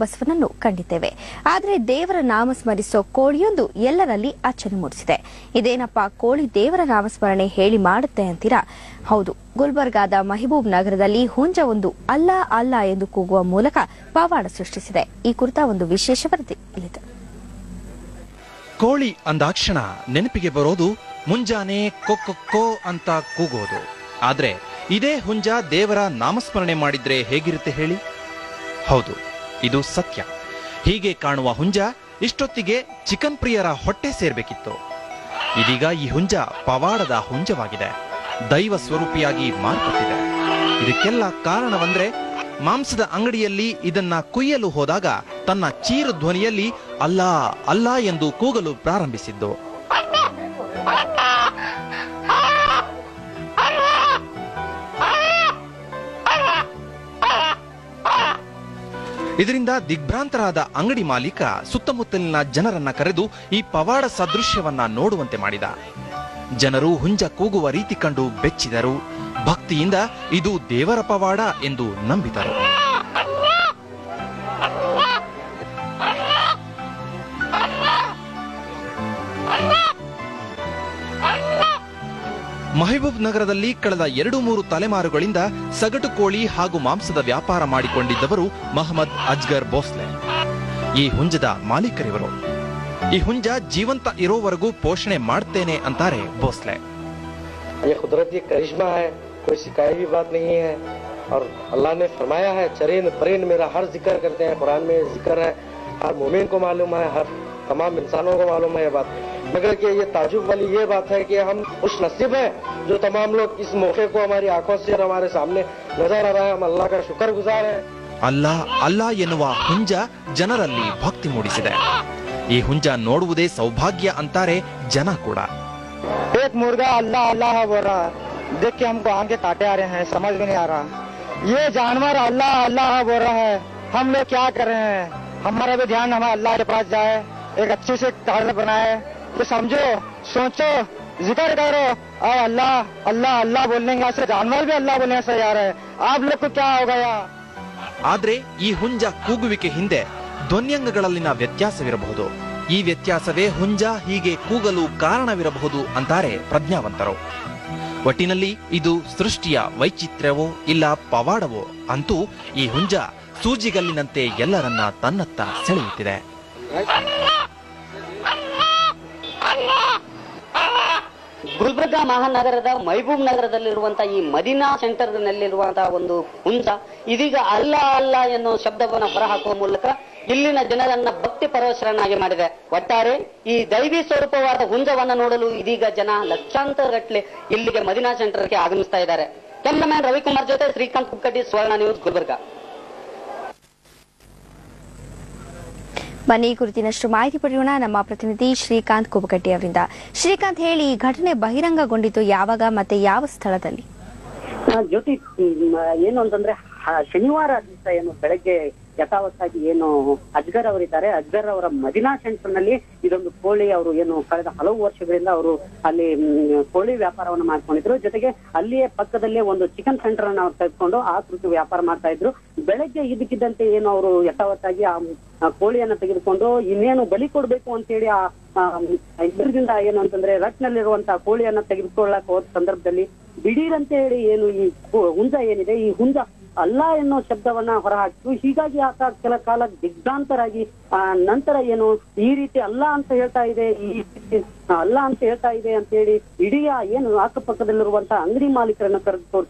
ಬಸವನನ್ನು ಕಂಡಿದ್ದೇವೆ. ಆದರೆ ದೇವರ ನಾಮ ಸ್ಮರಿಸೋ ಕೋಳಿಯೊಂದು ಎಲ್ಲರಲ್ಲಿ ಅಚ್ಚರಿ ಮೂಡಿಸಿದೆ. ಇದೇನಪ್ಪ ಕೋಳಿ ದೇವರ ನಾಮಸ್ಮರಣೆ ಹೇಳಿ ಮಾಡುತ್ತೆ ಅಂತೀರಾ? ಹೌದು, ಗುಲ್ಬರ್ಗಾದ ಮಹಬೂಬ್ ನಗರದಲ್ಲಿ ಹುಂಜವೊಂದು ಅಲ್ಲಾ ಅಲ್ಲಾ ಎಂದು ಕೂಗುವ ಮೂಲಕ ಪವಾಡ ಸೃಷ್ಟಿಸಿದೆ. ಈ ಕುರಿತ ಒಂದು ವಿಶೇಷ ವರದಿ ಇಲ್ಲಿದೆ. ಕೋಳಿ ಅಂದಾಕ್ಷಣ ನೆನಪಿಗೆ ಬರೋದು ಮುಂಜಾನೆ ಕೊಕ್ಕೊ ಅಂತ ಕೂಗೋದು. ಆದ್ರೆ ಇದೇ ಹುಂಜ ದೇವರ ನಾಮಸ್ಮರಣೆ ಮಾಡಿದ್ರೆ ಹೇಗಿರುತ್ತೆ ಹೇಳಿ? ಹೌದು, ಇದು ಸತ್ಯ. ಹೀಗೆ ಕಾಣುವ ಹುಂಜ ಇಷ್ಟೊತ್ತಿಗೆ ಚಿಕನ್ ಪ್ರಿಯರ ಹೊಟ್ಟೆ ಸೇರ್ಬೇಕಿತ್ತು. ಇದೀಗ ಈ ಹುಂಜ ಪವಾಡದ ಹುಂಜವಾಗಿದೆ, ದೈವ ಸ್ವರೂಪಿಯಾಗಿ ಮಾರ್ಪಟ್ಟಿದೆ. ಇದಕ್ಕೆಲ್ಲ ಕಾರಣವಂದ್ರೆ ಮಾಂಸದ ಅಂಗಡಿಯಲ್ಲಿ ಇದನ್ನ ಕುಯ್ಯಲು ಹೋದಾಗ ತನ್ನ ಚೀರು ಧ್ವನಿಯಲ್ಲಿ ಅಲ್ಲಾ ಅಲ್ಲಾ ಎಂದು ಕೂಗಲು ಪ್ರಾರಂಭಿಸಿದ್ದು. ಇದರಿಂದ ದಿಗ್ಭ್ರಾಂತರಾದ ಅಂಗಡಿ ಮಾಲೀಕ ಸುತ್ತಮುತ್ತಲಿನ ಜನರನ್ನ ಕರೆದು ಈ ಪವಾಡ ಸದೃಶ್ಯವನ್ನ ನೋಡುವಂತೆ ಮಾಡಿದ. ಜನರು ಹುಂಜ ಕೂಗುವ ರೀತಿ ಕಂಡು ಬೆಚ್ಚಿದರು. ಭಕ್ತಿಯಿಂದ ಇದು ದೇವರ ಪವಾಡ ಎಂದು ನಂಬಿದರು. ಮಹಬೂಬ್ ನಗರದಲ್ಲಿ ಕಳೆದ 2-3 ತಲೆಮಾರುಗಳಿಂದ ಸಗಟು ಕೋಳಿ ಹಾಗೂ ಮಾಂಸದ ವ್ಯಾಪಾರ ಮಾಡಿಕೊಂಡಿದ್ದವರು ಮೊಹಮ್ಮದ್ ಅಜ್ಗರ್ ಭೋಸ್ಲೆ. ಈ ಹುಂಜದ ಮಾಲೀಕರಿವರು. ಈ ಹುಂಜ ಜೀವಂತ ಇರೋವರೆಗೂ ಪೋಷಣೆ ಮಾಡ್ತೇನೆ ಅಂತಾರೆ ಭೋಸ್ಲೆ. ये कुदरती करिश्मा है, कोई शिकायत की बात नहीं है। और अल्लाह ने फरमाया है, चरेन परेन मेरा हर जिक्र करते हैं, कुरान में जिक्र है, हर मोमिन को मालूम है, हर तमाम इंसानों को मालूम है ये बात। मगर कि ये ताजुब वाली ये बात है कि हम खुश नसीब हैं जो तमाम लोग इस मौके को हमारी आंखों से और हमारे सामने नजर आ रहा है। हम अल्लाह का शुक्रगुजार हैं। ಅಲ್ಲಾ ಅಲ್ಲಾ ಎನ್ನುವ ಹುಂಜ ಜನರಲ್ಲಿ ಭಕ್ತಿ ಮೂಡಿಸಿದೆ. ಈ ಹುಂಜ ನೋಡುವುದೇ ಸೌಭಾಗ್ಯ ಅಂತಾರೆ ಜನ ಕೂಡ. एक मुर्गा अल्लाह अल्लाह बोल रहा है, देख के हमको आंखें काटे आ रहे हैं, समझ में नहीं आ रहा। ये जानवर अल्लाह अल्लाह बोल रहा है, हम लोग क्या कर रहे हैं? हमारा भी ध्यान हमारे अल्लाह के पास जाए, एक अच्छे से तारीफ बनाए, तो समझो, सोचो, जिक्र करो और अल्लाह अल्लाह अल्लाह बोलने से जानवर भी अल्लाह बोलने से जा रहे हैं। आप लोग को क्या हो गया? ಆದ್ರೆ ಈ ಹುಂಜ ಕೂಗುವಿಕೆ ಹಿಂದೆ ಧ್ವನ್ಯಂಗಗಳಲ್ಲಿನ ವ್ಯತ್ಯಾಸವಿರಬಹುದು. ಈ ವ್ಯತ್ಯಾಸವೇ ಹುಂಜ ಹೀಗೆ ಕೂಗಲು ಕಾರಣವಿರಬಹುದು ಅಂತಾರೆ ಪ್ರಜ್ಞಾವಂತರು. ಒಟ್ಟಿನಲ್ಲಿ ಇದು ಸೃಷ್ಟಿಯ ವೈಚಿತ್ರ್ಯವೋ ಇಲ್ಲ ಪವಾಡವೋ ಅಂತೂ ಈ ಹುಂಜ ಸೂಜಿಗಲ್ಲಿನಂತೆ ಎಲ್ಲರನ್ನ ತನ್ನತ್ತ ಸೆಳೆಯುತ್ತಿದೆ. ಗುಲ್ಬರ್ಗಾ ಮಹಾನಗರದ ಮಹಬೂಬ್ ನಗರದಲ್ಲಿರುವಂತಹ ಈ ಮದೀನಾ ಸೆಂಟರ್ ನಲ್ಲಿರುವಂತಹ ಒಂದು ಹುಂಜ ಇದೀಗ ಅಲ್ಲ ಅಲ್ಲ ಎನ್ನುವ ಶಬ್ದವನ್ನು ಹೊರಹಾಕುವ ಮೂಲಕ ಇಲ್ಲಿನ ಜನರನ್ನ ಭಕ್ತಿ ಪರವಶರನ್ನಾಗಿ ಮಾಡಿದೆ. ಒಟ್ಟಾರೆ ಈ ದೈವಿ ಸ್ವರೂಪವಾದ ಹುಂಜವನ್ನ ನೋಡಲು ಇದೀಗ ಜನ ಲಕ್ಷಾಂತರ ಗಟ್ಟಲೆ ಇಲ್ಲಿಗೆ ಮದೀನಾ ಸೆಂಟರ್ಗೆ ಆಗಮಿಸ್ತಾ ಇದ್ದಾರೆ. ಕ್ಯಾಮರಾಮನ್ ರವಿಕುಮಾರ್ ಜೊತೆ ಶ್ರೀಕಾಂತ್ ಕುಕ್ಕಟ್ಟಿ, ಸ್ವರ್ಣ ನ್ಯೂಸ್, ಗುಲ್ಬರ್ಗಾ. ಬನ್ನಿ ಕುರಿತಿನಷ್ಟು ಮಾಹಿತಿ ಪಡೆಯೋಣ ನಮ್ಮ ಪ್ರತಿನಿಧಿ ಶ್ರೀಕಾಂತ್ ಕುಬಕಟ್ಟಿ ಅವರಿಂದ. ಶ್ರೀಕಾಂತ್, ಹೇಳಿ, ಈ ಘಟನೆ ಬಹಿರಂಗಗೊಂಡಿತು ಯಾವಾಗ ಮತ್ತೆ ಯಾವ ಸ್ಥಳದಲ್ಲಿ? ಜ್ಯೋತಿ, ಏನು ಅಂತಂದ್ರೆ ಶನಿವಾರ ದಿವಸ ಏನು ಬೆಳಗ್ಗೆ ಯಥಾವತ್ತಾಗಿ ಏನು ಅಜ್ಗರ್ ಅವರಿದ್ದಾರೆ, ಅಜ್ಗರ್ ಅವರ ಮದೀನಾ ಸೆಂಟರ್ ನಲ್ಲಿ ಇದೊಂದು ಕೋಳಿ ಅವರು ಏನು ಕಳೆದ ಹಲವು ವರ್ಷಗಳಿಂದ ಅವರು ಅಲ್ಲಿ ಕೋಳಿ ವ್ಯಾಪಾರವನ್ನು ಮಾಡ್ಕೊಂಡಿದ್ರು. ಜೊತೆಗೆ ಅಲ್ಲಿಯೇ ಪಕ್ಕದಲ್ಲೇ ಒಂದು ಚಿಕನ್ ಸೆಂಟರ್ ಅನ್ನು ಅವ್ರು ತೆಗೆದುಕೊಂಡು ಆ ಕುರಿತು ವ್ಯಾಪಾರ ಮಾಡ್ತಾ ಇದ್ರು. ಬೆಳಗ್ಗೆ ಇದಕ್ಕಿದ್ದಂತೆ ಏನು ಅವರು ಯಥಾವತ್ತಾಗಿ ಆ ಕೋಳಿಯನ್ನ ತೆಗೆದುಕೊಂಡು ಇನ್ನೇನು ಬಲಿ ಕೊಡ್ಬೇಕು ಅಂತ ಹೇಳಿ ಆ ಇದರಿಂದ ಏನು ಅಂತಂದ್ರೆ ರಟ್ನಲ್ಲಿರುವಂತಹ ಕೋಳಿಯನ್ನ ತೆಗೆದುಕೊಳ್ಳಕ್ ಹೋದ ಸಂದರ್ಭದಲ್ಲಿ ದಿಢೀರಂತ ಹೇಳಿ ಏನು ಈ ಹುಂಜ ಏನಿದೆ, ಈ ಹುಂಜ ಅಲ್ಲಾ ಎನ್ನೋ ಶಬ್ದವನ್ನ ಹೊರಹಾಕಿತು. ಹೀಗಾಗಿ ಆತ ಕೆಲ ಕಾಲ ದಿಗ್ಭ್ರಾಂತರಾಗಿ ನಂತರ ಏನು ಈ ರೀತಿ ಅಲ್ಲಾ ಅಂತ ಹೇಳ್ತಾ ಇದೆ, ಈ ರೀತಿ ಅಲ್ಲಾ ಅಂತ ಹೇಳ್ತಾ ಇದೆ ಅಂತ ಹೇಳಿ ಇಡೀ ಏನು ಅಕ್ಕಪಕ್ಕದಲ್ಲಿರುವಂತಹ ಅಂಗಡಿ ಮಾಲೀಕರನ್ನ ಕರೆದು